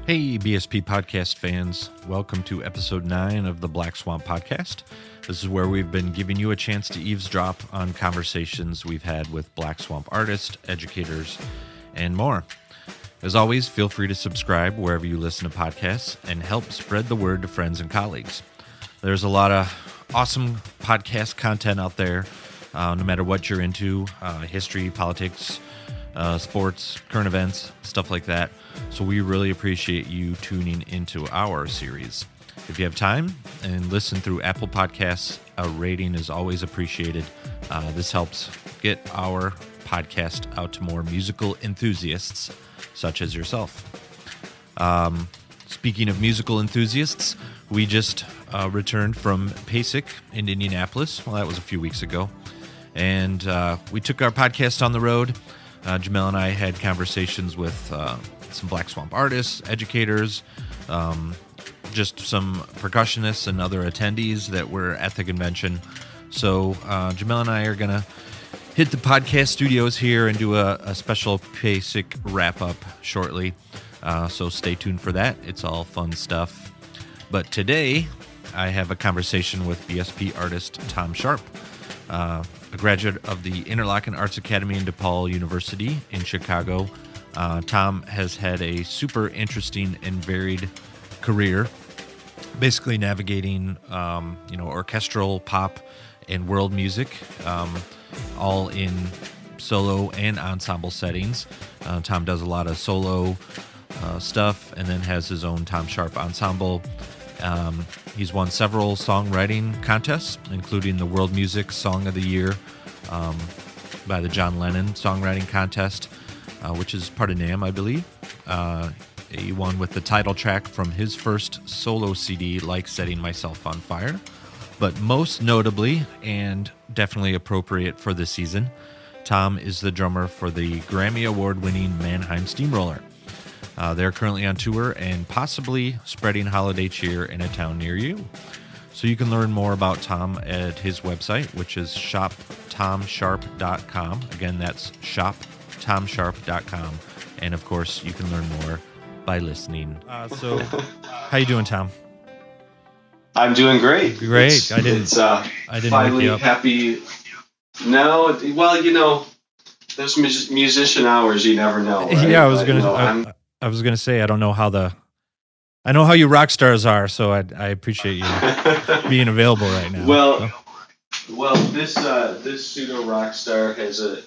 Hey, BSP podcast fans. Welcome to episode 9 of the Black Swamp podcast. This is where we've been giving you a chance to eavesdrop on conversations we've had with Black Swamp artists, educators, and more. As always, feel free to subscribe wherever you listen to podcasts and help spread the word to friends and colleagues. There's a lot of awesome podcast content out there, no matter what you're into, history, politics, sports, current events, stuff like that. So we really appreciate you tuning into our series. If you have time and listen through Apple Podcasts, a rating is always appreciated. This helps get our podcast out to more musical enthusiasts such as yourself. Speaking of musical enthusiasts, we just returned from PASIC in Indianapolis. Well, that was a few weeks ago. And we took our podcast on the road. Jamel and I had conversations with some Black Swamp artists, educators, just some percussionists and other attendees that were at the convention. So Jamel and I are going to hit the podcast studios here and do a special PASIC wrap-up shortly. So stay tuned for that. It's all fun stuff. But today, I have a conversation with BSP artist Tom Sharpe, a graduate of the Interlochen Arts Academy in DePaul University in Chicago. Tom has had a super interesting and varied career, basically navigating, orchestral, pop, and world music, all in solo and ensemble settings. Tom does a lot of solo stuff and then has his own Tom Sharpe ensemble. He's won several songwriting contests, including the World Music Song of the Year by the John Lennon Songwriting Contest, which is part of NAMM, I believe. He won with the title track from his first solo CD, Like Setting Myself on Fire. But most notably, and definitely appropriate for this season, Tom is the drummer for the Grammy Award-winning Mannheim Steamroller. They're currently on tour and possibly spreading holiday cheer in a town near you. So you can learn more about Tom at his website, which is shoptomsharpe.com. Again, that's shoptomsharpe.com. And of course, you can learn more by listening. So how you doing, Tom? I'm doing great. Great. I didn't finally wake you up. Happy. No, well, those musician hours, you never know. Right? Yeah, I was gonna say I don't know I know how you rock stars are, so I appreciate you being available right now. Well, this pseudo rock star has a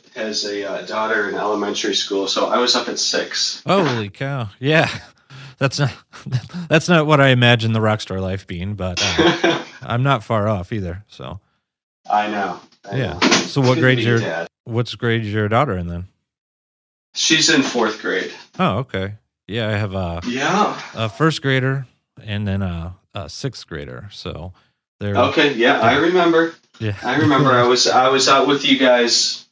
daughter in elementary school, so I was up at 6. Holy cow! Yeah, that's not what I imagined the rock star life being, but I'm not far off either. So I know. So what's grade is your daughter in then? She's in 4th grade. Oh, okay. Yeah, I have a first grader and then a 6th grader. So they're okay. Yeah, I remember. Yeah, I remember. I was out with you guys.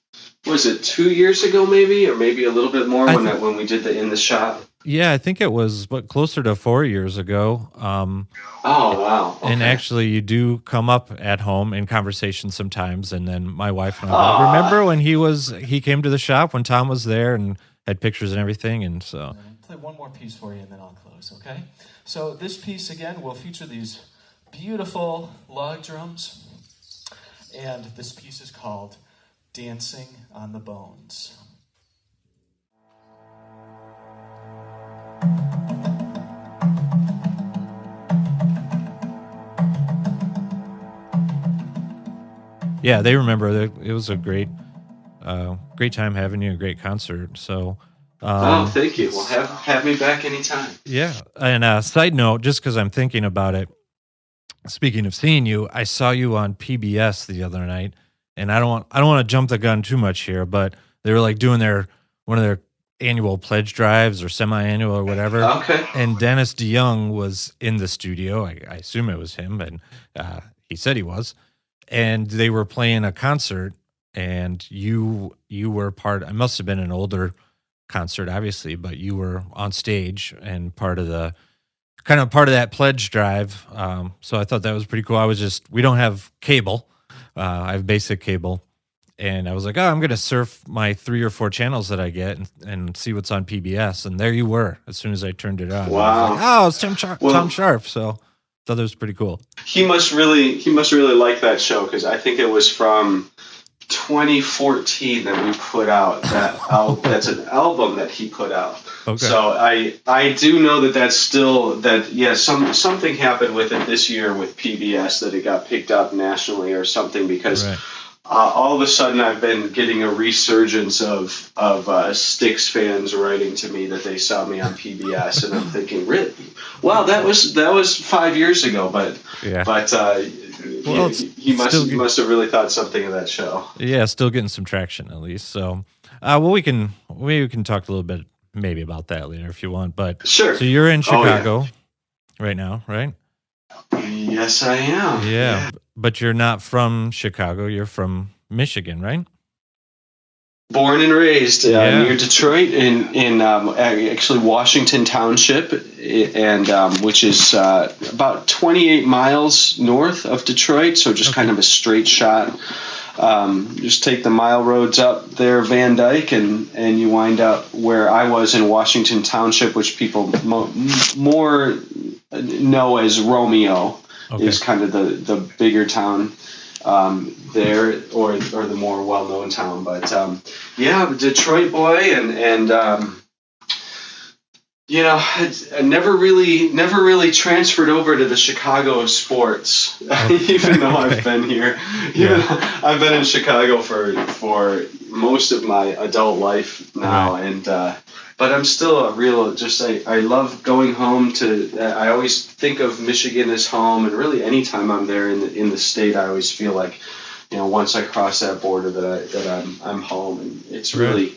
Was it 2 years ago, maybe, or maybe a little bit more when we did the In the Shop? Yeah, I think it was closer to 4 years ago. Oh wow! Okay. And actually, you do come up at home in conversation sometimes, and then my wife and I remember when he came to the shop when Tom was there and had pictures and everything, and so. I'll play one more piece for you, and then I'll close. Okay. So this piece again will feature these beautiful log drums, and this piece is called "Dancing on the Bones." Yeah, they remember that it was a great time having you, a great concert. So, thank you. Well, have me back anytime. Yeah, and side note, just because I'm thinking about it, speaking of seeing you, I saw you on PBS the other night, and I don't want to jump the gun too much here, but they were like doing one of their annual pledge drives or semi-annual or whatever. Okay. And Dennis DeYoung was in the studio. I assume it was him, and he said he was. And they were playing a concert, and you were part. It must have been an older concert, obviously, but you were on stage and part of that pledge drive. So I thought that was pretty cool. We don't have cable. I have basic cable, and I was like, oh, I'm gonna surf my 3 or 4 channels that I get and see what's on PBS, and there you were as soon as I turned it on. I was like, Wow. oh, it's Tom Sharpe. So thought that was pretty cool. He must really like that show, because I think it was from 2014 that we put out that that's an album that he put out. Okay. So I do know that's still something happened with it this year with PBS, that it got picked up nationally or something, because Right. All of a sudden I've been getting a resurgence of Styx fans writing to me that they saw me on PBS, and I'm thinking, really? Wow, that was 5 years ago, but Yeah. Well, he must have really thought something of that show. Yeah, still getting some traction at least. So, we can talk a little bit maybe about that later if you want. But Sure. So you're in Chicago right now, right? Yes, I am. Yeah, but you're not from Chicago. You're from Michigan, right? Born and raised near Detroit in actually Washington Township, and which is about 28 miles north of Detroit. So just kind of a straight shot. Just take the mile roads up there, Van Dyke, and you wind up where I was in Washington Township, which people more know as Romeo. Okay. Is kind of the bigger town there, or the more well-known town. But Detroit boy, and I never really transferred over to the Chicago sports, even though I've been here. I've been in Chicago for most of my adult life now, and but I'm still I love going home I always think of Michigan as home, and really anytime I'm there in the state, I always feel like, once I cross that border that I'm home, and it's really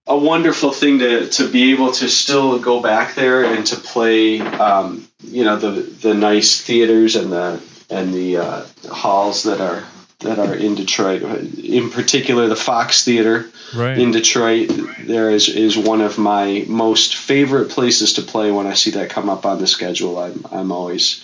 a wonderful thing to be able to still go back there and to play, the nice theaters and the halls that are in Detroit. In particular, the Fox Theater in Detroit. There is one of my most favorite places to play. When I see that come up on the schedule, I'm always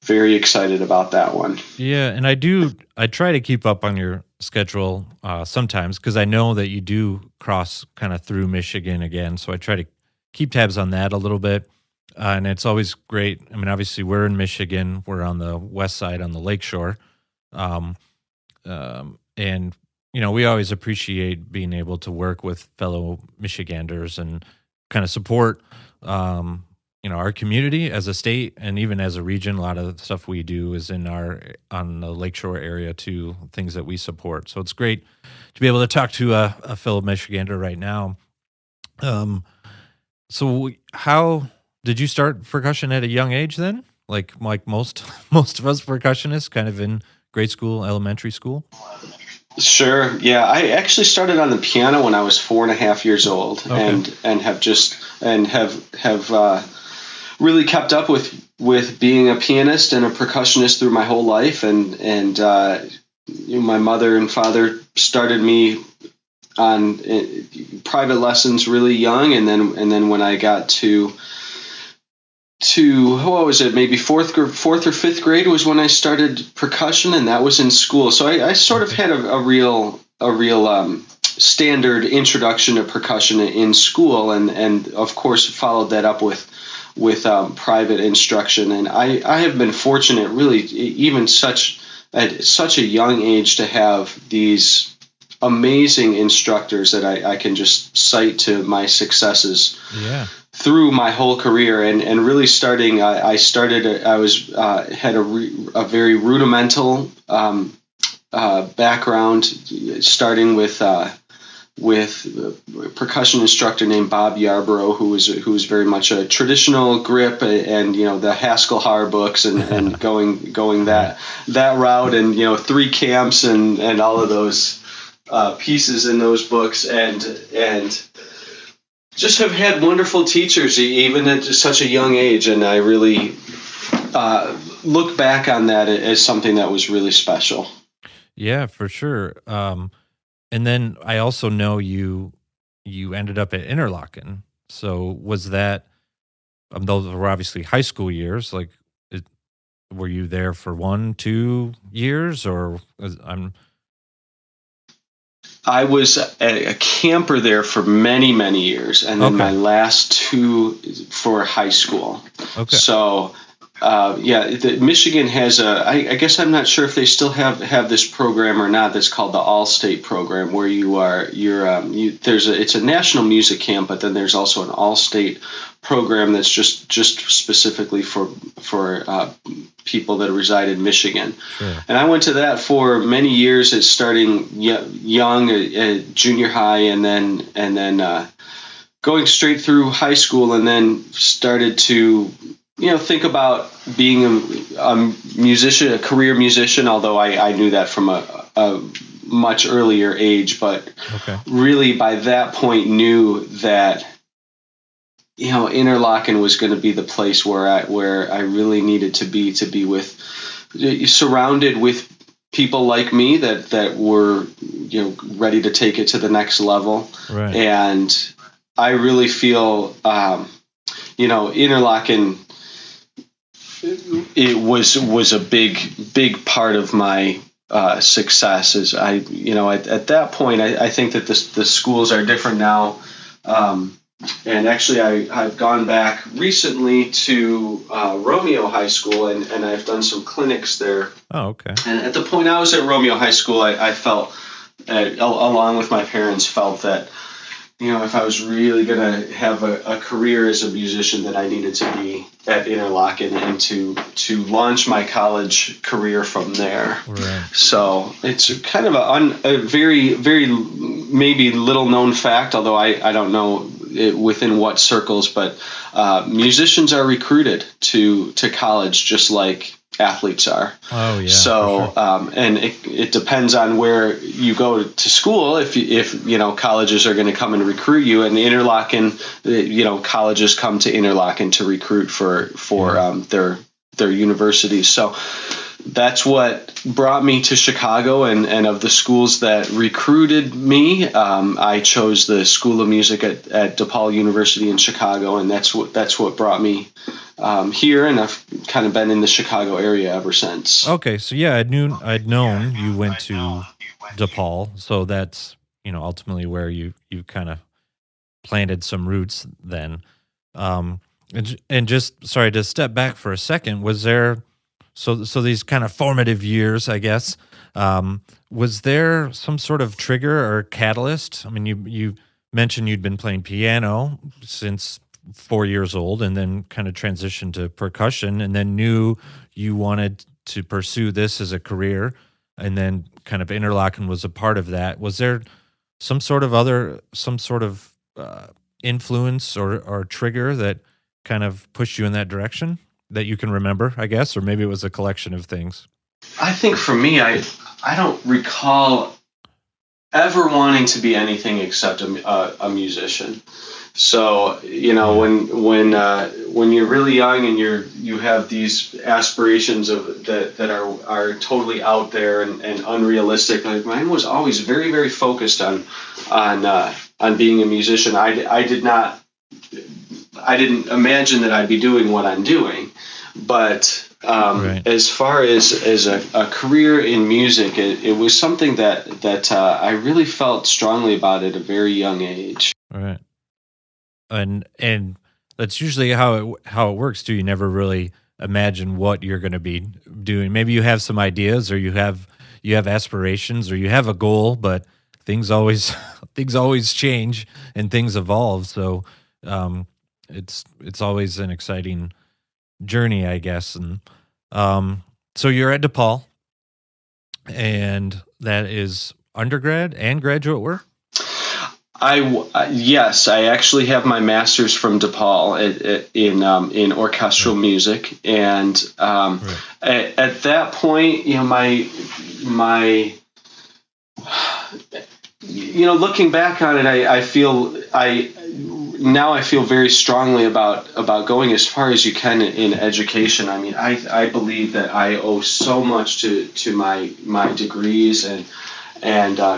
very excited about that one. Yeah, and I try to keep up on your schedule sometimes, because I know that you do cross kind of through Michigan again, so I try to keep tabs on that a little bit. And it's always great. I mean, obviously we're in Michigan, we're on the west side on the lakeshore. And we always appreciate being able to work with fellow Michiganders and kind of support our community as a state and even as a region. A lot of the stuff we do is on the lakeshore area too, things that we support. So it's great to be able to talk to a fellow Michigander right now. So how did you start percussion at a young age then? Like most of us percussionists, kind of in grade school, elementary school? Sure. Yeah, I actually started on the piano when I was 4.5 years old, and have really kept up with being a pianist and a percussionist through my whole life, and my mother and father started me on private lessons really young, and then when I got to what was it, maybe fourth or fifth grade was when I started percussion, and that was in school. So I sort of had a real standard introduction to percussion in school, and of course followed that up with private instruction. And I have been fortunate, really, even at such a young age, to have these amazing instructors that I can just cite to my successes through my whole career. And really starting, I had a very rudimental background, starting with percussion instructor named Bob Yarborough, who was very much a traditional grip and the Haskell Haar books and going that route, and 3 camps and all of those pieces in those books, and just have had wonderful teachers even at such a young age, and I really look back on that as something that was really special. Yeah, for sure. And then I also know you ended up at Interlochen. So was that, those were obviously high school years, like, were you there for 1-2 years, or I was a camper there for many, many years, and then my last 2 for high school. Okay. So, Michigan has I guess I'm not sure if they still have this program or not. That's called the All-State program, where it's a national music camp, but then there's also an All-State program that's just specifically for people that reside in Michigan. Sure. And I went to that for many years, as starting young, junior high, and then going straight through high school, and then started to think about being a musician, a career musician. Although I knew that from a much earlier age, but really by that point knew that Interlaken was going to be the place where I really needed to be with, surrounded with people like me that were ready to take it to the next level. Right. And I really feel Interlaken, it was a big part of my success. Is at that point I think that the schools are different now. And actually, I've gone back recently to Romeo High School, and I've done some clinics there. Oh, okay. And at the point I was at Romeo High School, I felt, along with my parents, felt that, if I was really going to have a career as a musician, that I needed to be at Interlaken and to launch my college career from there. Right. So it's kind of a very, very maybe little known fact, although I don't know within what circles, but musicians are recruited to college just like athletes are. Oh yeah. So sure. And it depends on where you go to school. If colleges are going to come and recruit you, and Interlaken, colleges come to Interlaken to recruit for their universities. So that's what brought me to Chicago, and of the schools that recruited me, I chose the School of Music at DePaul University in Chicago, and that's what brought me here, and I've kind of been in the Chicago area ever since. Okay, so yeah, I'd known you went to DePaul, so that's ultimately where you kind of planted some roots then. And just sorry to step back for a second, was there? So these kind of formative years, I guess, was there some sort of trigger or catalyst? I mean, you mentioned you'd been playing piano since 4 years old, and then kind of transitioned to percussion, and then knew you wanted to pursue this as a career, and then kind of Interlaken was a part of that. Was there some sort of influence or trigger that kind of pushed you in that direction that you can remember, I guess, or maybe it was a collection of things? I think for me, I don't recall ever wanting to be anything except a musician. So when you're really young and you have these aspirations that are totally out there and unrealistic, like mine was always very, very focused on being a musician. I didn't imagine that I'd be doing what I'm doing. But right. As far as a career in music, it was something that I really felt strongly about at a very young age. Right. And that's usually how it works too. You never really imagine what you're going to be doing. Maybe you have some ideas, or you have aspirations, or you have a goal, but things always change and things evolve. So it's always an exciting journey, I guess. And so you're at DePaul, and that is undergrad and graduate work? Yes, I actually have my master's from DePaul in orchestral music, and right. at that point, my looking back on it, I feel very strongly about going as far as you can in education. I mean, I believe that I owe so much to my degrees, and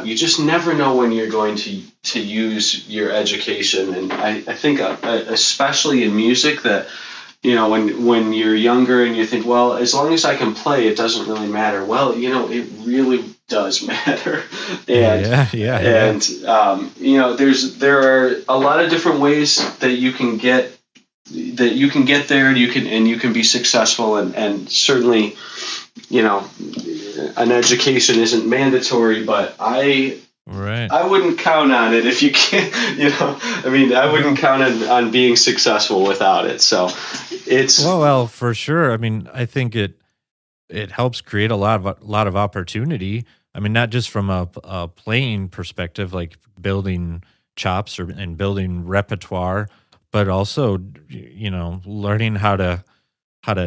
you just never know when you're going to use your education. And I think especially in music that, when you're younger and you think, well, as long as I can play, it doesn't really matter. Well, it does matter. And yeah. there are a lot of different ways that you can get there, and you can be successful, and certainly, an education isn't mandatory, but I wouldn't count on it if you can't, I wouldn't count on being successful without it. So it's well, for sure. I mean, I think it helps create a lot of opportunity. I mean, not just from a playing perspective, like building chops and building repertoire, but also, learning how to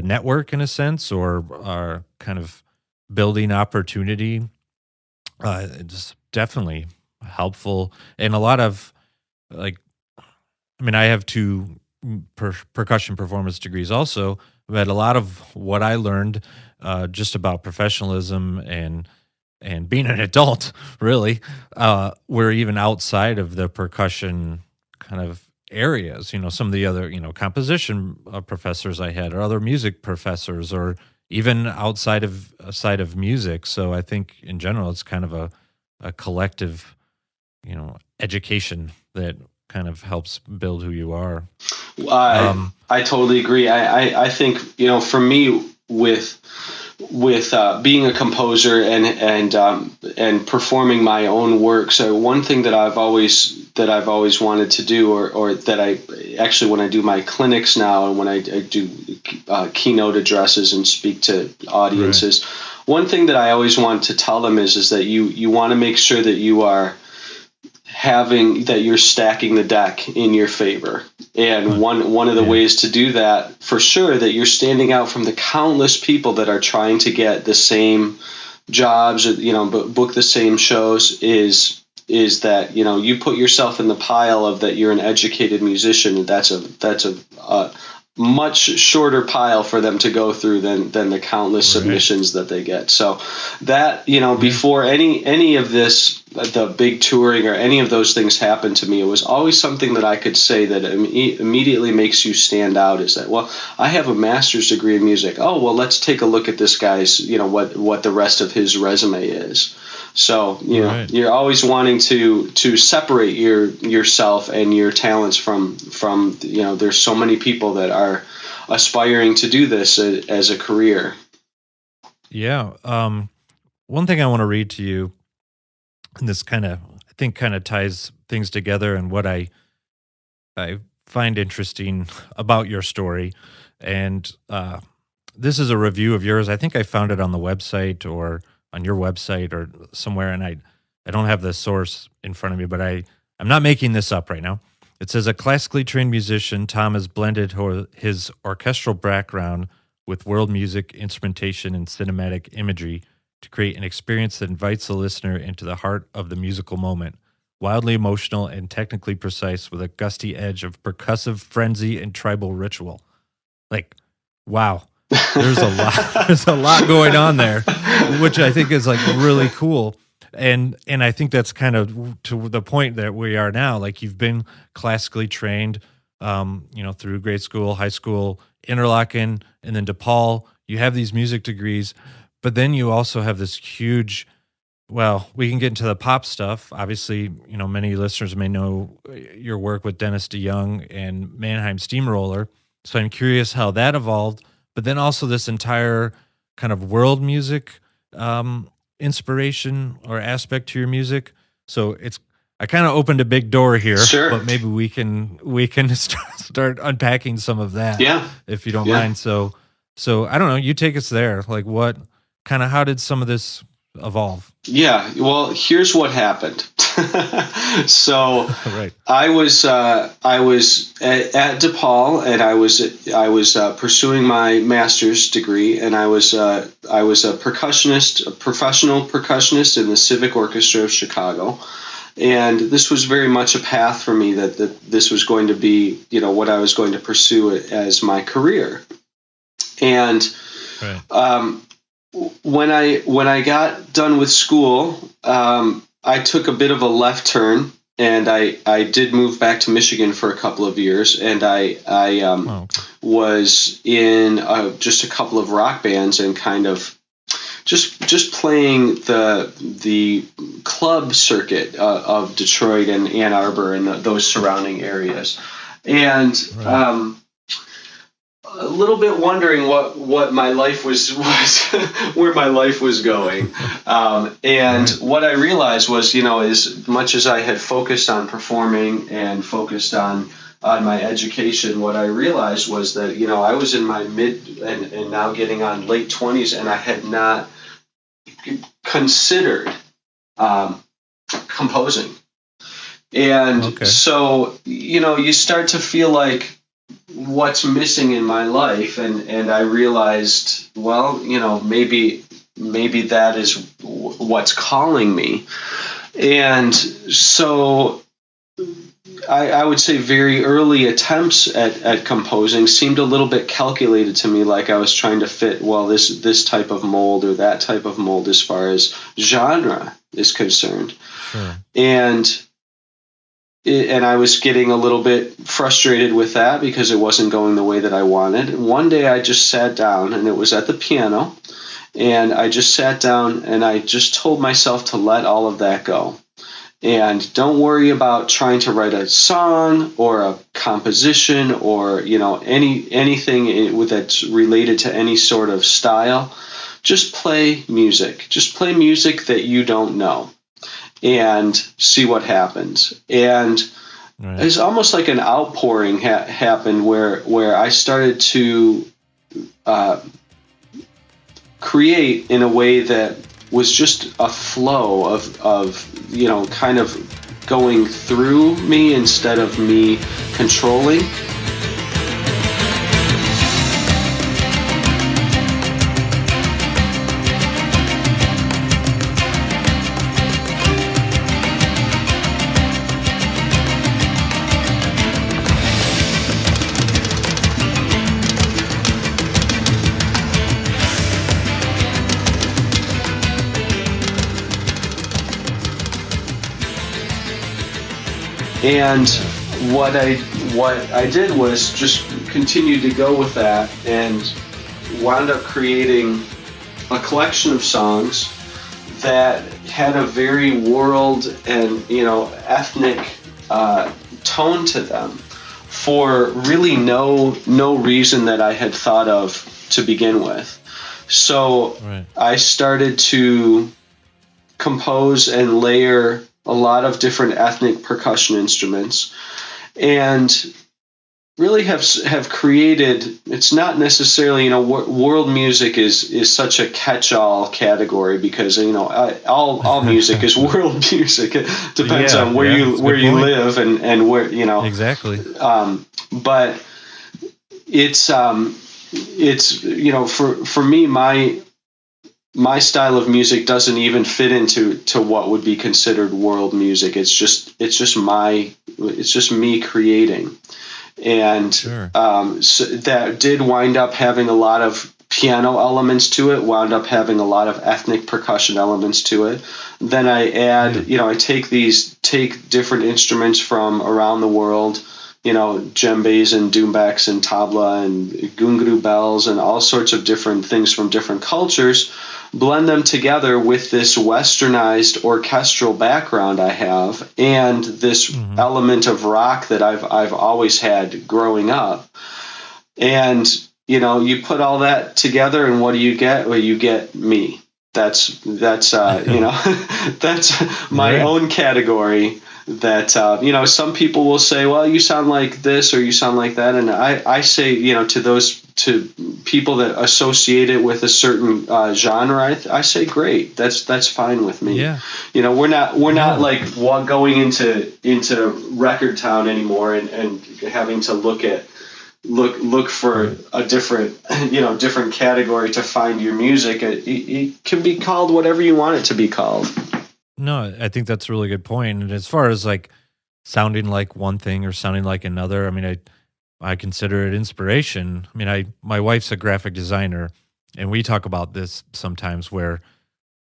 network in a sense, or kind of building opportunity. It's definitely helpful. And a lot of, I have two percussion performance degrees also, but a lot of what I learned just about professionalism and being an adult, really, were even outside of the percussion kind of areas. Some of the other, composition professors I had, or other music professors, or even outside of music. So I think in general, it's kind of a collective, education that kind of helps build who you are. I totally agree. I think, for me, with being a composer and performing my own work. So one thing that I've always wanted to do, or that I actually, when I do my clinics now, and when I do keynote addresses and speak to audiences, one thing that I always want to tell them is that you want to make sure that you're stacking the deck in your favor. And one of the ways to do that, for sure, that you're standing out from the countless people that are trying to get the same jobs, or, book the same shows, is that, you put yourself in the pile of that you're an educated musician. That's a much shorter pile for them to go through than the countless submissions that they get. So that, before any of this, the big touring or any of those things happened to me, it was always something that I could say that immediately makes you stand out, is that, well, I have a master's degree in music. Oh, well, let's take a look at this guy's, what the rest of his resume is. So, you're always wanting to separate yourself and your talents from, there's so many people that are aspiring to do this as a career. Yeah. One thing I want to read to you, and this kind of ties things together, and what I find interesting about your story. And this is a review of yours. I think I found it on the website, or on your website, or somewhere, and I don't have the source in front of me, but I'm not making this up right now. It says, a classically trained musician, Tom has blended his orchestral background with world music, instrumentation, and cinematic imagery to create an experience that invites the listener into the heart of the musical moment. Wildly emotional and technically precise, with a gusty edge of percussive frenzy and tribal ritual. Wow. There's a lot going on there, which I think is really cool. And I think that's kind of to the point that we are now. You've been classically trained, through grade school, high school, Interlochen, and then DePaul. You have these music degrees, but then you also have this huge, well, we can get into the pop stuff. Obviously, many listeners may know your work with Dennis DeYoung and Mannheim Steamroller. So I'm curious how that evolved. But then also this entire kind of world music inspiration or aspect to your music. So I kind of opened a big door here, but maybe we can start unpacking some of that, if you don't mind. So I don't know, you take us there. How did some of this evolve? Yeah, well, here's what happened. So I was at DePaul, and I was pursuing my master's degree, and I was a percussionist, a professional percussionist in the Civic Orchestra of Chicago. And this was very much a path for me, that this was going to be, what I was going to pursue as my career. And when I got done with school, I took a bit of a left turn, and I did move back to Michigan for a couple of years, and I was in just a couple of rock bands, and kind of just playing the club circuit of Detroit and Ann Arbor and those surrounding areas, and a little bit wondering what my life was where my life was going, and what I realized was, as much as I had focused on performing and focused on my education, what I realized was that, I was in my mid and now getting on late 20s, and I had not considered composing. And so, you start to feel like what's missing in my life, and I realized, well, maybe that is what's calling me. And so I would say very early attempts at composing seemed a little bit calculated to me, like I was trying to fit, well, this type of mold or that type of mold as far as genre is concerned. Sure. And I was getting a little bit frustrated with that because it wasn't going the way that I wanted. And one day I just sat down, and it was at the piano, and I just sat down and I just told myself to let all of that go. And don't worry about trying to write a song or a composition or, anything that's related to any sort of style. Just play music. Just play music that you don't know and see what happens. And it's almost like an outpouring happened where I started to create in a way that was just a flow of kind of going through me instead of me controlling. And what I did was just continue to go with that, and wound up creating a collection of songs that had a very world and ethnic tone to them, for really no reason that I had thought of to begin with. So I started to compose and layer a lot of different ethnic percussion instruments, and really have created, it's not necessarily, world music is such a catch-all category, because, all music is world music. It depends on where you live and where, Exactly. But it's for me, my style of music doesn't even fit into what would be considered world music. It's just me creating. And sure. So that did wind up having a lot of piano elements to it, wound up having a lot of ethnic percussion elements to it. Then I add, I take different instruments from around the world, djembes and doumbeks and tabla and gungru bells and all sorts of different things from different cultures, blend them together with this westernized orchestral background I have, and this element of rock that I've always had growing up. And, you put all that together, and what do you get? Well, you get me. That's that's my own category. That some people will say, well, you sound like this or you sound like that, and I say, to people that associate it with a certain genre, I say, great, that's fine with me. Yeah. We're not like going into Record Town anymore and having to look for a different category to find your music. It can be called whatever you want it to be called. No, I think that's a really good point. And as far as like sounding like one thing or sounding like another, I mean, I consider it inspiration. I mean, my wife's a graphic designer, and we talk about this sometimes where,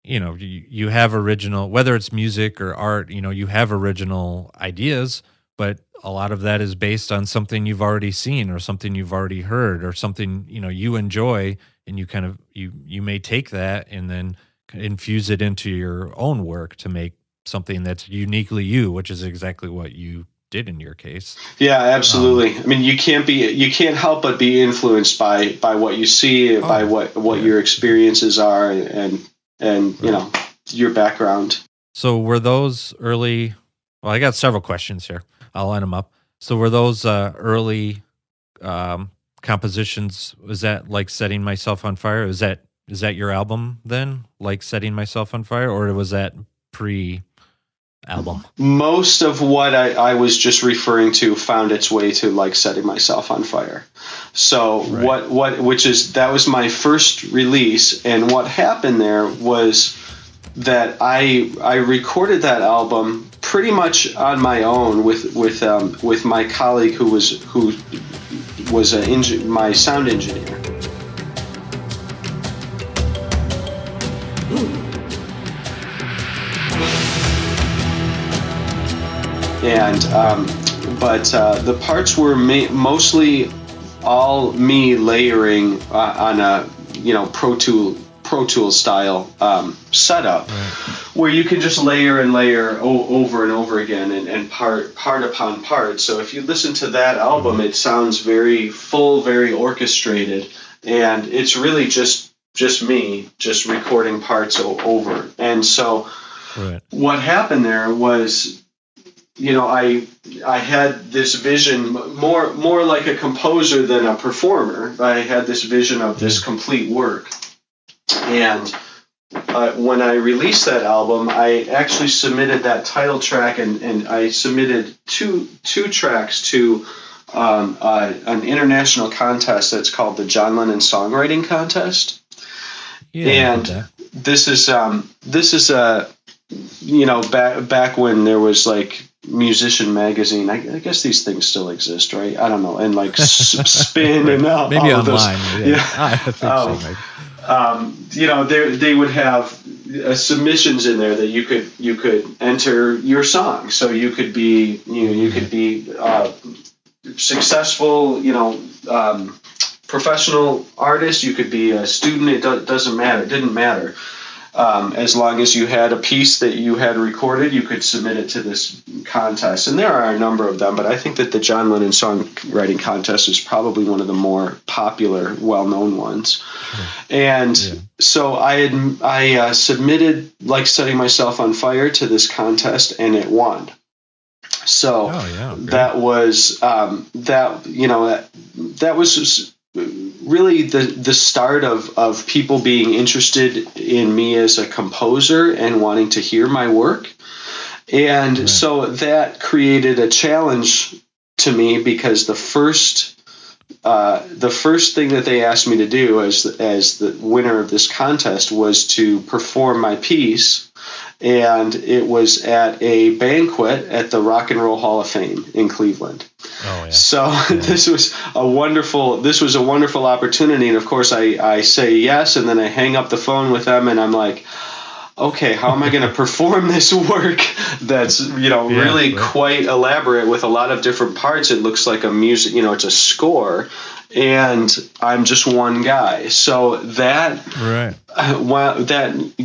you have original, whether it's music or art, you have original ideas, but a lot of that is based on something you've already seen or something you've already heard or something, you enjoy, and you kind of you may take that and then infuse it into your own work to make something that's uniquely you, which is exactly what you did in your case. Yeah, absolutely. I mean, you can't help but be influenced by what you see, by what your experiences are, and you know, your background. So were those early? Well, I got several questions here. I'll line them up. So were those early compositions? Was that like Setting Myself on Fire? Is that your album then? Like Setting Myself on Fire, or was that pre-album? Most of what I was just referring to found its way to Like Setting Myself on Fire. So that was my first release, and what happened there was that I recorded that album pretty much on my own with my colleague who was my sound engineer. And but the parts were mostly all me layering on a Pro Tools style setup, where you can just layer and layer over and over again and part upon part. So if you listen to that album, it sounds very full, very orchestrated, and it's really just me just recording parts over. And so what happened there was, I had this vision, more like a composer than a performer. I had this vision of this complete work. And when I released that album, I actually submitted that title track, and I submitted two tracks to an international contest that's called the John Lennon Songwriting Contest. Yeah, and this is back when there was like Musician Magazine. I guess these things still exist, right? I don't know. And like Spin and maybe all online. Of those. Yeah. I think so, maybe. They would have submissions in there that you could enter your song. So you could be successful, professional artist. You could be a student. It doesn't matter. It didn't matter. As long as you had a piece that you had recorded, you could submit it to this contest. And there are a number of them, but I think that the John Lennon Songwriting Contest is probably one of the more popular, well-known ones. And so I submitted Like Setting Myself on Fire to this contest, and it won. So that was that was really the start of people being interested in me as a composer and wanting to hear my work. And so that created a challenge to me, because the first thing that they asked me to do as the winner of this contest was to perform my piece. And it was at a banquet at the Rock and Roll Hall of Fame in Cleveland. So this was a wonderful opportunity. And of course I say yes, and then I hang up the phone with them, and I'm like, okay, how am I going to perform this work that's, really quite elaborate with a lot of different parts? It looks like a music, it's a score, and I'm just one guy. So that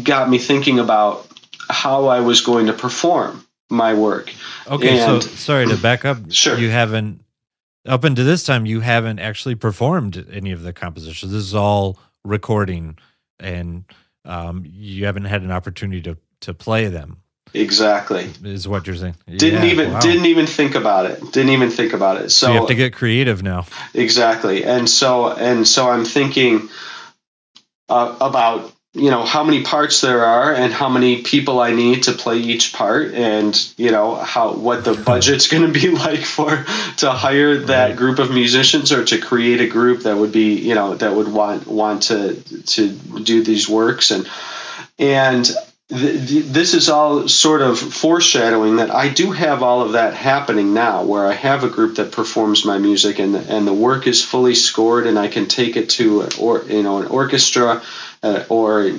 got me thinking about how I was going to perform my work. Okay, so sorry to back up. Sure. You haven't, up until this time, you haven't actually performed any of the compositions. This is all recording, and you haven't had an opportunity to play them. Exactly. Is what you're saying. Didn't even think about it. So you have to get creative now. Exactly. And so I'm thinking about how many parts there are and how many people I need to play each part, and what the budget's going to be like to hire that group of musicians, or to create a group that would be that would want to do these works, and this is all sort of foreshadowing that I do have all of that happening now, where I have a group that performs my music, and the work is fully scored, and I can take it to an orchestra, or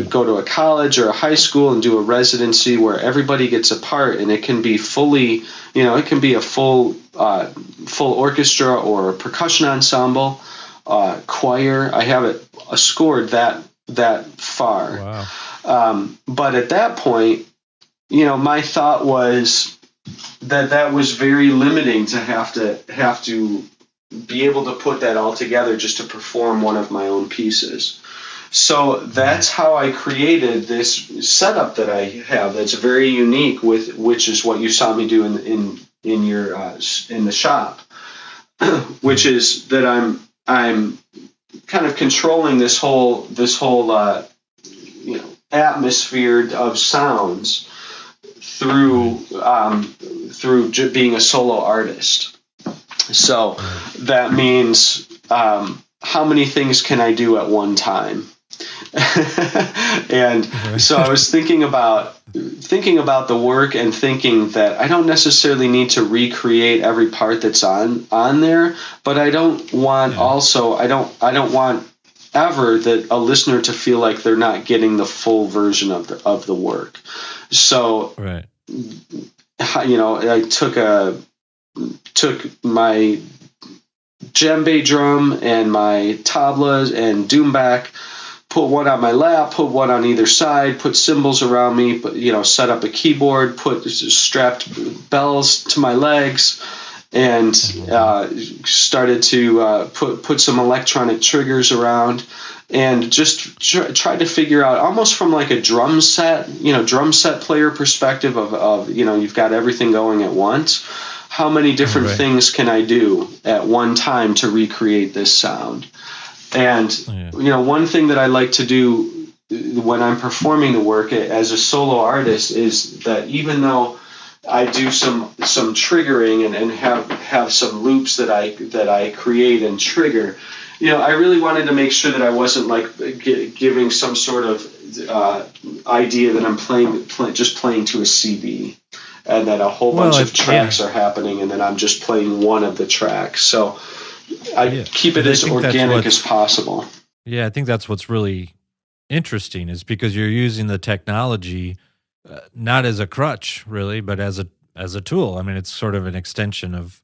go to a college or a high school and do a residency where everybody gets a part, and it can be fully, it can be a full orchestra or a percussion ensemble, choir. I have it scored that far. Wow. But at that point, my thought was that was very limiting to have to be able to put that all together just to perform one of my own pieces. So that's how I created this setup that I have. That's very unique, which is what you saw me do in the shop, which is that I'm kind of controlling this whole atmosphere of sounds through being a solo artist. So that means how many things can I do at one time? And so I was thinking about the work and thinking that I don't necessarily need to recreate every part that's on there, but I don't want I don't want ever that a listener to feel like they're not getting the full version of the work. So I took my djembe drum and my tablas and doumbek, put one on my lap, put one on either side, put cymbals around me, set up a keyboard, strapped bells to my legs, and started to put some electronic triggers around, and just try to figure out, almost from like a drum set player perspective of you've got everything going at once. How many different things can I do at one time to recreate this sound? And one thing that I like to do when I'm performing the work as a solo artist is that even though I do some triggering and have some loops that I create and trigger, I really wanted to make sure that I wasn't like giving some sort of idea that I'm just playing to a CD, and that a whole bunch of tracks are happening, and then I'm just playing one of the tracks. So I keep it as organic as possible. Yeah, I think that's what's really interesting, is because you're using the technology not as a crutch, really, but as a tool. I mean, it's sort of an extension of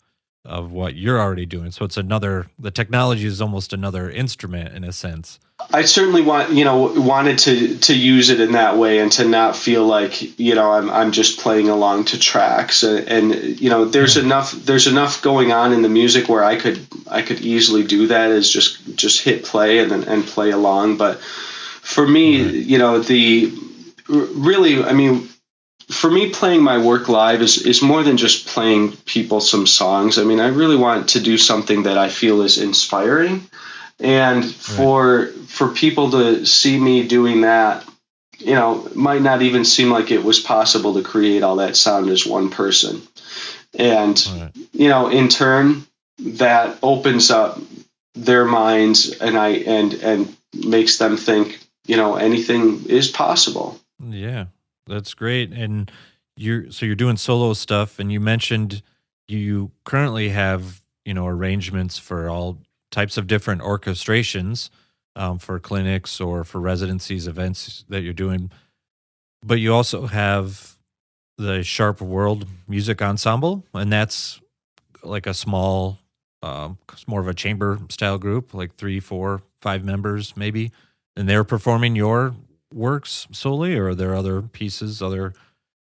what you're already doing. So it's the technology is almost another instrument in a sense. I certainly wanted to use it in that way, and to not feel like I'm just playing along to tracks, and there's enough going on in the music where I could easily do that, as just hit play and play along. But for me, for me, playing my work live is more than just playing people some songs. I mean, I really want to do something that I feel is inspiring. And for people to see me doing that, it might not even seem like it was possible to create all that sound as one person. And, in turn, that opens up their minds and makes them think, anything is possible. Yeah, that's great. And you're doing solo stuff, and you mentioned you currently have, arrangements for all types of different orchestrations for clinics or for residencies, events that you're doing. But you also have the Sharpe World Music Ensemble, and that's like a small, it's more of a chamber style group, like 3, 4, 5 members maybe, and they're performing your works solely, or are there other pieces, other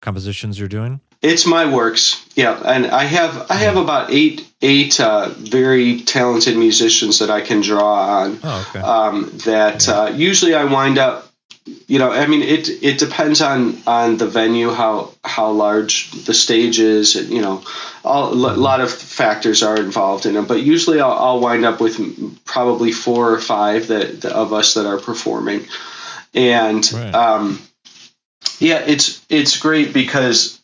compositions you're doing? It's my works, yeah, and I have about eight very talented musicians that I can draw on. Oh, okay. Usually I wind up, it depends on the venue, how large the stage is, and a lot of factors are involved in it. But usually I'll wind up with probably 4 or 5 of us that are performing, and it's great because,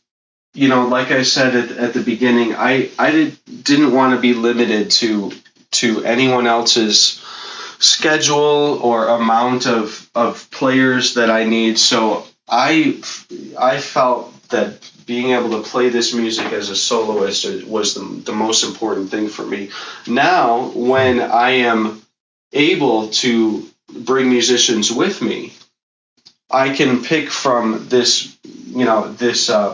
like I said at the beginning, I didn't want to be limited to anyone else's schedule or amount of players that I need. So I felt that being able to play this music as a soloist was the most important thing for me. Now, when I am able to bring musicians with me, I can pick from this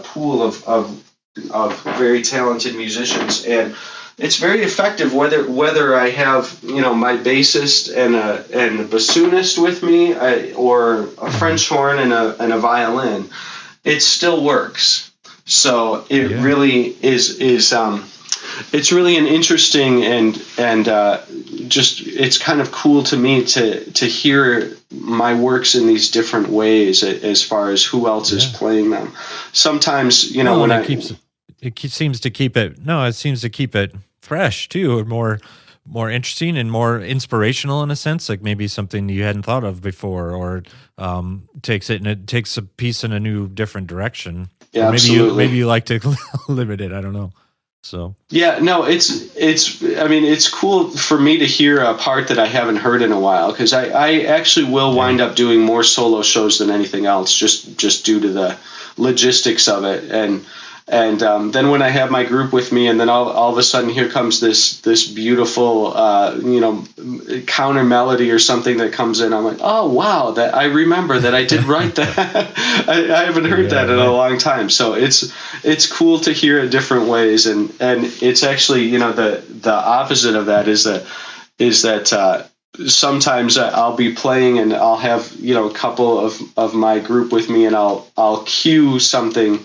pool of very talented musicians, and it's very effective whether I have my bassist and a bassoonist with me, or a French horn and a violin. It still works. So it really is it's really an interesting and just it's kind of cool to me to hear my works in these different ways as far as who else is playing them. Sometimes when it seems to keep it fresh too, or more interesting and more inspirational in a sense, like maybe something you hadn't thought of before, or takes a piece in a new different direction. Yeah, absolutely. Maybe you like to limit it. I don't know. So it's cool for me to hear a part that I haven't heard in a while, because I actually will wind up doing more solo shows than anything else, just due to the logistics of it. And then when I have my group with me, and then all of a sudden here comes this beautiful counter melody or something that comes in, I'm like, oh wow, that I remember that I did write that. I haven't heard that in a long time. So it's cool to hear it different ways, and it's actually the opposite of that is that sometimes I'll be playing and I'll have a couple of my group with me, and I'll cue something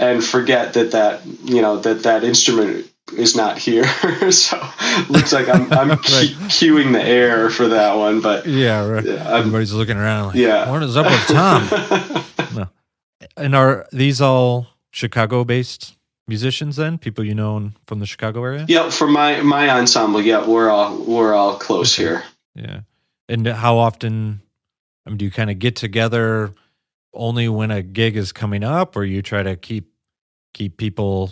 and forget that instrument is not here. So looks like I'm cueing the air for that one, but everybody's looking around like, what is up with Tom? No. And are these all Chicago-based musicians then? People from the Chicago area? Yeah, for my ensemble, we're all close here. Yeah. And how often do you kind of get together only when a gig is coming up, or you try to keep people,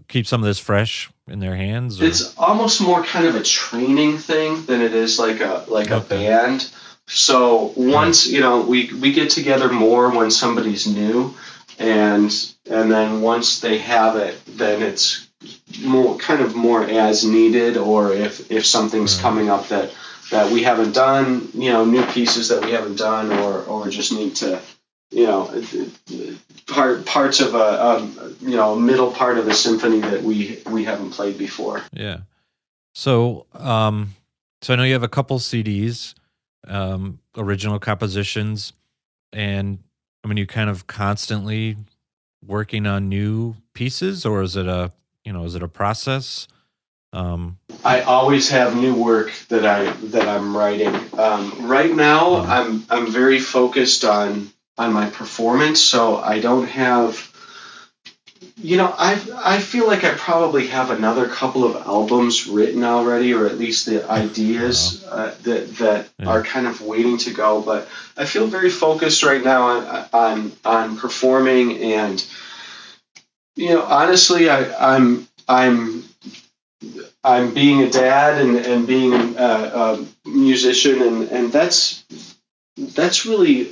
keep some of this fresh in their hands? Or? It's almost more kind of a training thing than it is like a band. So once we get together more when somebody's new, and then once they have it, then it's more as needed, or if something's coming up that we haven't done, new pieces that we haven't done, or just need to, parts of a middle part of a symphony that we haven't played before. Yeah. So I know you have a couple CDs, original compositions, and you kind of constantly working on new pieces, or is it a process? I always have new work that I'm writing. Right now, I'm very focused on my performance, so I don't have. I feel like I probably have another couple of albums written already, or at least the ideas that are kind of waiting to go. But I feel very focused right now on performing, and honestly, I'm being a dad and being a musician, and that's really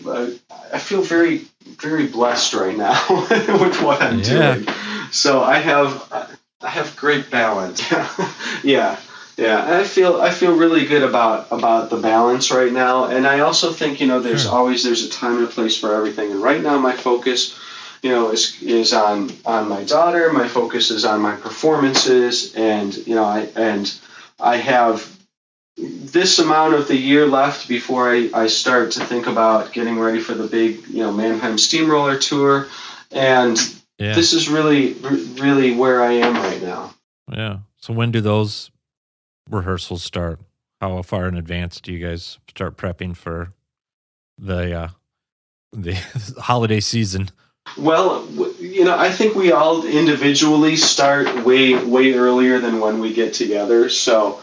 I feel very, very blessed right now with what I'm doing. So I have great balance. Yeah. I feel really good about the balance right now, and I also think there's a time and a place for everything. And right now my focus is on my daughter. My focus is on my performances, and I have this amount of the year left before I start to think about getting ready for the big Mannheim Steamroller tour, and this is really, really where I am right now. Yeah. So when do those rehearsals start? How far in advance do you guys start prepping for the holiday season? Well, I think we all individually start way, way earlier than when we get together. So,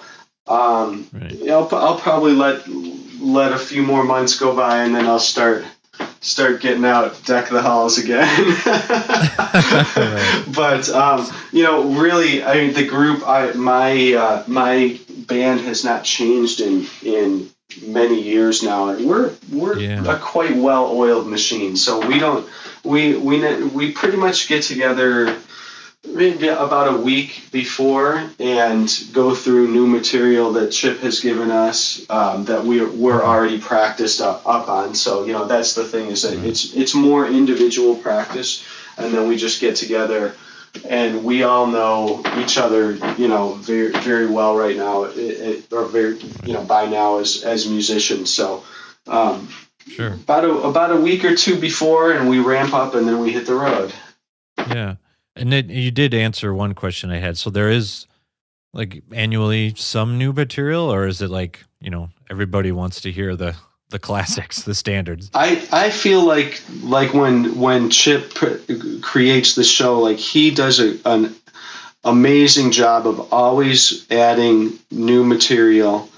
I'll probably let a few more months go by, and then I'll start getting out, deck the halls again. But really, I mean, the group, my band has not changed in many years now, and we're a quite well-oiled machine. So we pretty much get together maybe about a week before and go through new material that Chip has given us that we're already practiced up on. So that's the thing, is that it's more individual practice, and then we just get together and we all know each other, very, very well right now, or very, by now as musicians. So, sure. About a week or two before, and we ramp up, and then we hit the road. Yeah, and then you did answer one question I had. So there is like annually some new material, or is it like everybody wants to hear the classics, the standards? I feel like when Chip creates the show, like he does an amazing job of always adding new material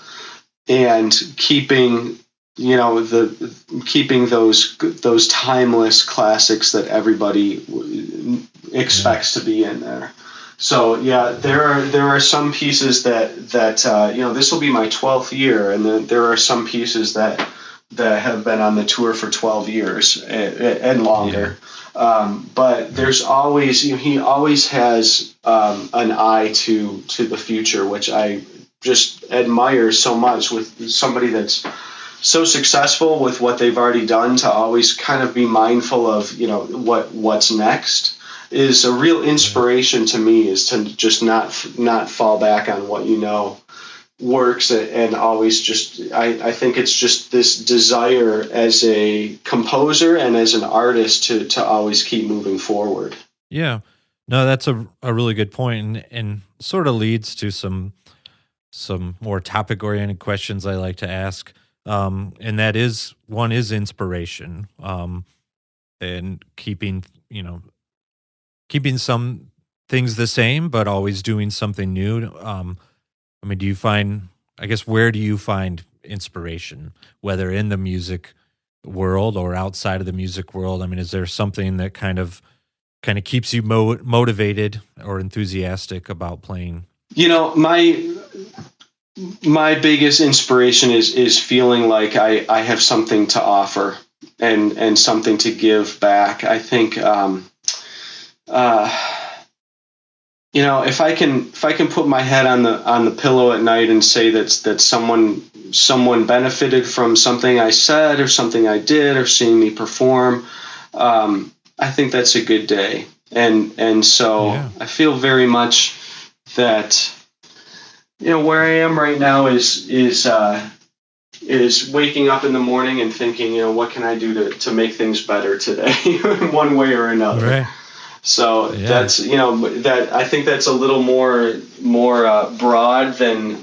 and keeping keeping those timeless classics that everybody expects to be in there. So yeah, there are some pieces that this will be my 12th year, and then there are some pieces that have been on the tour for 12 years and longer. Yeah. But there's always he always has an eye to the future, which I just admire so much with somebody that's so successful with what they've already done, to always kind of be mindful of what's next is a real inspiration to me, is to just not fall back on what works, and always just I think it's just this desire as a composer and as an artist to always keep moving forward. Yeah, no, that's a really good point, and sort of leads to some more topic oriented questions I like to ask, and that is, one is inspiration, and keeping some things the same, but always doing something new. I mean, where do you find inspiration, whether in the music world or outside of the music world? I mean, is there something that kind of keeps you motivated or enthusiastic about playing? My biggest inspiration is feeling like I have something to offer and something to give back. I think, if I can put my head on the pillow at night and say that someone benefited from something I said or something I did or seeing me perform, I think that's a good day. And so yeah. I feel very much that where I am right now is waking up in the morning and thinking, what can I do to make things better today in one way or another. Right. So yeah. That's that I think that's a little more broad than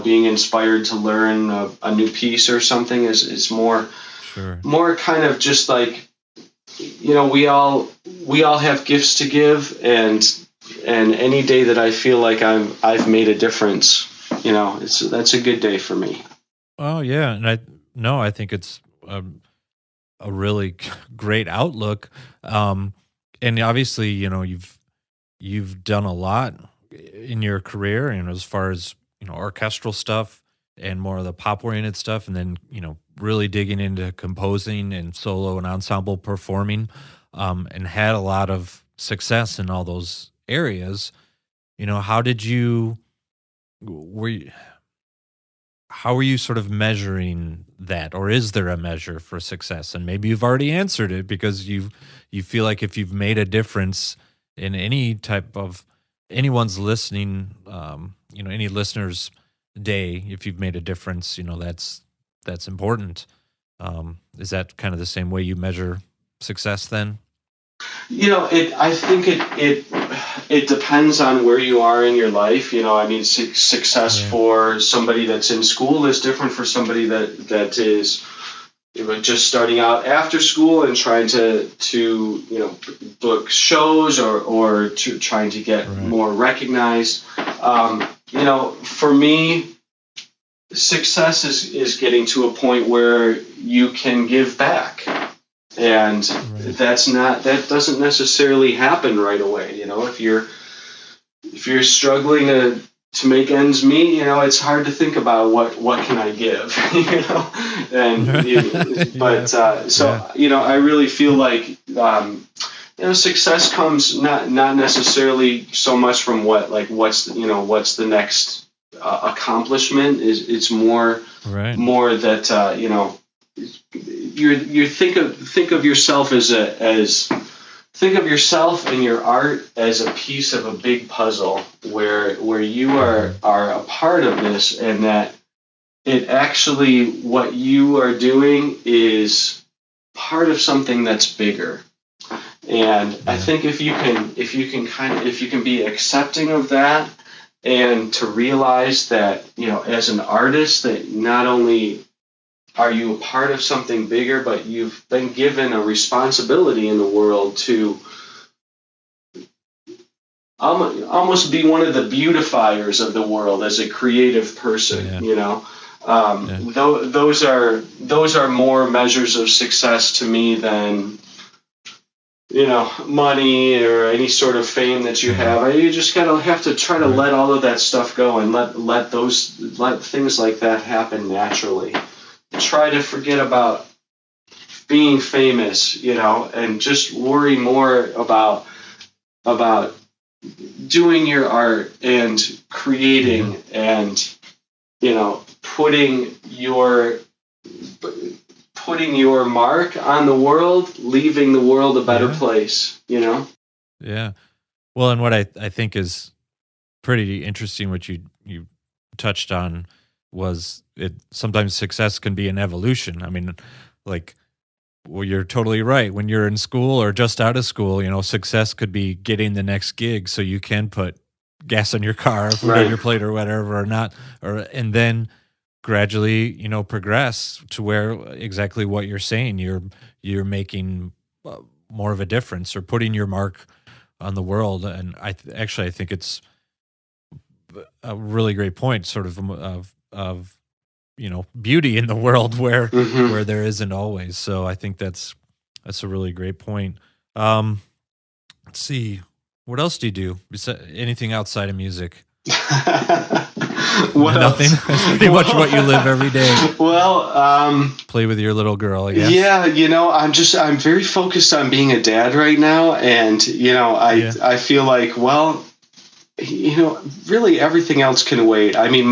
being inspired to learn a new piece or something. Is more sure. More kind of just like we all have gifts to give, and any day that I feel like I've made a difference, that's a good day for me. Oh yeah, and I think it's a really great outlook. And obviously, you've done a lot in your career, as far as, orchestral stuff and more of the pop oriented stuff. And then, really digging into composing and solo and ensemble performing, and had a lot of success in all those areas. How were you sort of measuring that, or is there a measure for success? And maybe you've already answered it, because you feel like if you've made a difference in any type of anyone's listening, any listener's day, if you've made a difference, that's important. Is that kind of the same way you measure success then? I think it depends on where you are in your life. Success for somebody that's in school is different for somebody that is just starting out after school and trying to book shows or trying to get more recognized. For me, success is getting to a point where you can give back. And that doesn't necessarily happen right away. If you're struggling to make ends meet, it's hard to think about what can I give, I really feel like, success comes not necessarily so much from what's the next accomplishment. It's more that, you think of yourself as think of yourself and your art as a piece of a big puzzle where you are a part of this, and that it actually, what you are doing is part of something that's bigger. And I think if you can be accepting of that, and to realize that, as an artist, that not only are you a part of something bigger, but you've been given a responsibility in the world to almost be one of the beautifiers of the world as a creative person. Those are more measures of success to me than money or any sort of fame that you have. You just gotta have to try to let all of that stuff go, and let things like that happen naturally. Try to forget about being famous, and just worry more about doing your art and creating and putting your mark on the world, leaving the world a better place, Yeah. Well, and what I think is pretty interesting, what you touched on, was sometimes success can be an evolution. I mean, you're totally right. When you're in school or just out of school, success could be getting the next gig so you can put gas on your car, food on your plate or whatever, and then gradually, progress to where exactly what you're saying, you're making more of a difference or putting your mark on the world. And I think it's a really great point, sort of beauty in the world where there isn't always. So I think that's a really great point. Let's see, what else do you do? Anything outside of music? Nothing. That's pretty much what you live every day. Well, play with your little girl, I guess. Yeah, I'm very focused on being a dad right now, and I feel like, well, really everything else can wait. I mean,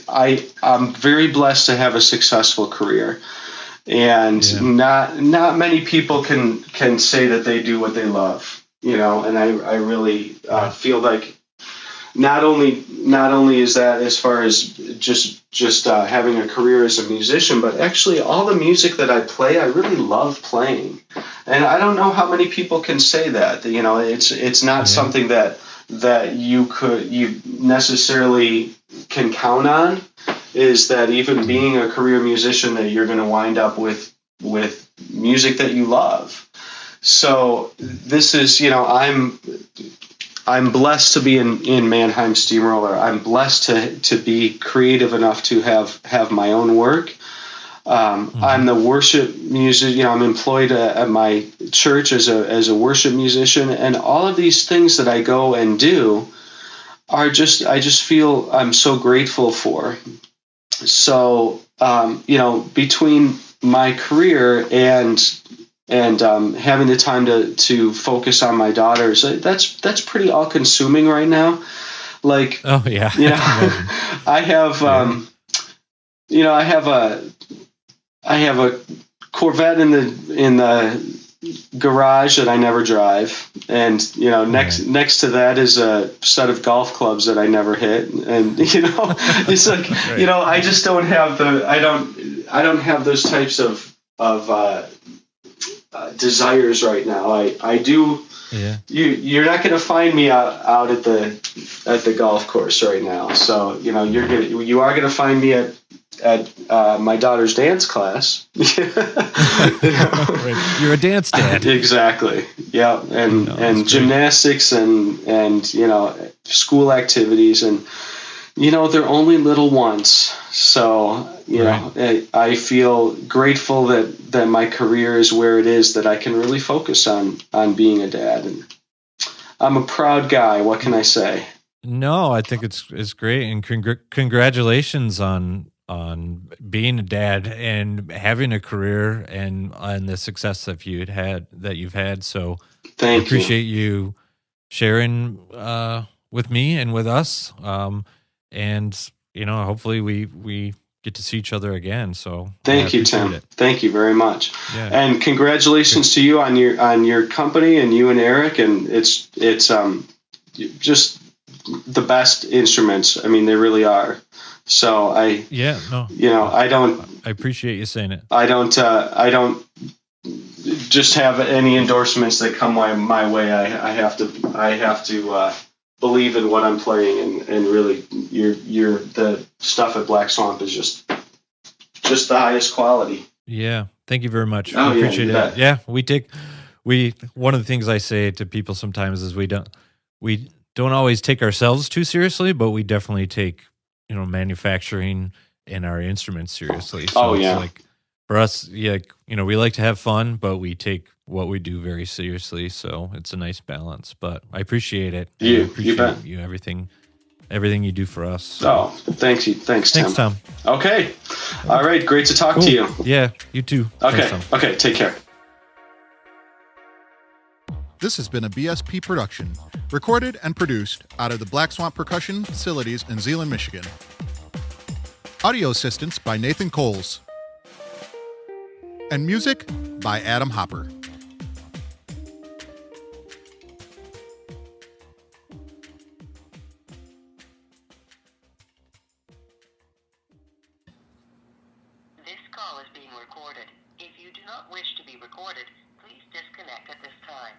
I'm very blessed to have a successful career, and not many people can say that they do what they love. And I really feel like not only is that as far as just having a career as a musician, but actually all the music that I play, I really love playing. And I don't know how many people can say that. It's not something that you necessarily can count on, is that even being a career musician, that you're going to wind up with music that you love. So this is, I'm blessed to be in Mannheim Steamroller. I'm blessed to be creative enough to have my own work. I'm the worship music. I'm employed at my church as a worship musician, and all of these things that I go and do I just feel I'm so grateful for. So between my career and having the time to focus on my daughters, that's pretty all consuming right now. Oh yeah, I have a Corvette in the garage that I never drive, and next to that is a set of golf clubs that I never hit, and it's like I just don't have I don't have those types of desires right now. I do. Yeah. You're not going to find me out at the golf course right now. So you are going to find me at my daughter's dance class. You're a dance dad. Exactly. Yeah, and gymnastics and school activities, and they're only little ones. So I feel grateful that my career is where it is, that I can really focus on being a dad, and I'm a proud guy. What can I say? No, I think it's great, and congratulations on being a dad and having a career and the success that you've had. So I appreciate you sharing with me and with us. And hopefully we get to see each other again. So thank you, Tim. Thank you very much. Yeah. And congratulations to you on your company, and you and Eric. And it's just the best instruments. I mean, they really are. So I appreciate you saying it. I don't just have any endorsements that come my way. I have to believe in what I'm playing, and really you're the stuff at Black Swamp is just the highest quality. Yeah. Thank you very much. Oh, we appreciate it. Bet. Yeah. One of the things I say to people sometimes is we don't always take ourselves too seriously, but we definitely take, manufacturing and our instruments seriously. So it's like for us, we like to have fun, but we take what we do very seriously. So it's a nice balance, but I appreciate it. I appreciate you, everything you do for us. So. Oh, thanks you. Thanks, Tim. Thanks, Tom. Okay. All right. Great to talk to you. Yeah, you too. Okay. Thanks, okay. Take care. This has been a BSP production, recorded and produced out of the Black Swamp Percussion facilities in Zeeland, Michigan. Audio assistance by Nathan Coles. And music by Adam Hopper. This call is being recorded. If you do not wish to be recorded, please disconnect at this time.